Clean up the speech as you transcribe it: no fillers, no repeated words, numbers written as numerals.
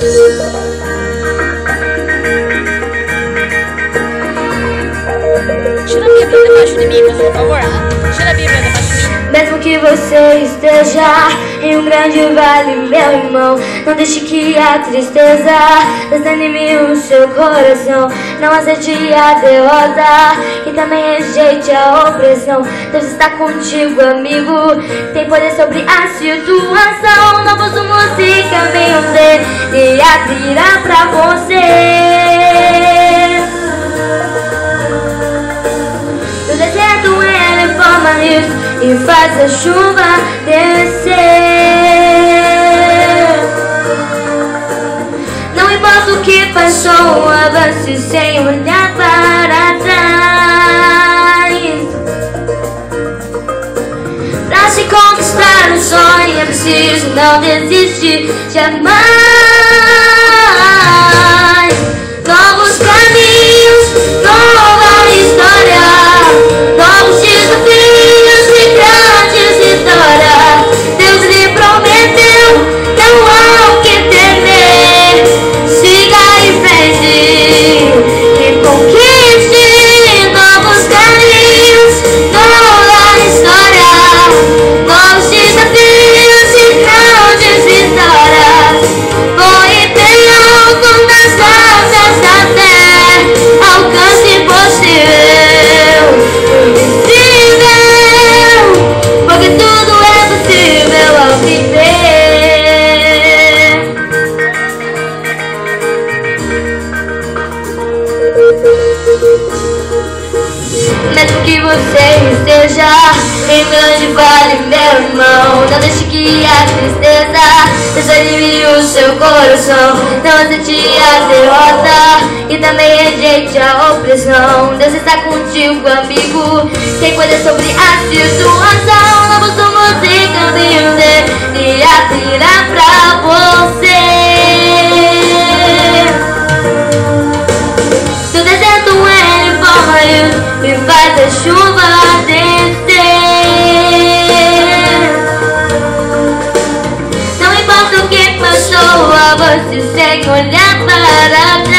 Tira a Bíblia debaixo de mim, por favor. Tira a Bíblia debaixo de mim. Mesmo que você esteja em um grande vale, meu irmão, não deixe que a tristeza desanime o seu coração. Não aceite a derrota e também rejeite a opressão. Deus está contigo, amigo, tem poder sobre a situação. Novos música venham dele abrirá pra você. Do deserto ele forma rios e faz a chuva descer. Não importa o que passou, avance sem olhar para trás. Pra se conquistar um sonho é preciso não desistir jamais. Novos caminhos, nova história, novos desafios e grandes vitórias. Deus lhe prometeu, não há o que temer. Siga em frente e conquiste novos caminhos, nova história, novos desafios e grandes vitórias. Voe bem alto nas asas da fé, alcance impossível, invisível, porque tudo é possível ao viver. Mesmo que você esteja em grande vale, meu irmão, não deixe que a tristeza desanime o seu coração. Não aceite a derrota e também rejeite a opressão. Deus está contigo, amigo, tem poder sobre a situação. Novos rumos e caminhos ele abrirá pra você. Do deserto ele forma rios e faz a chuva descer. Não importa o que passou, avance sem olhar para trás.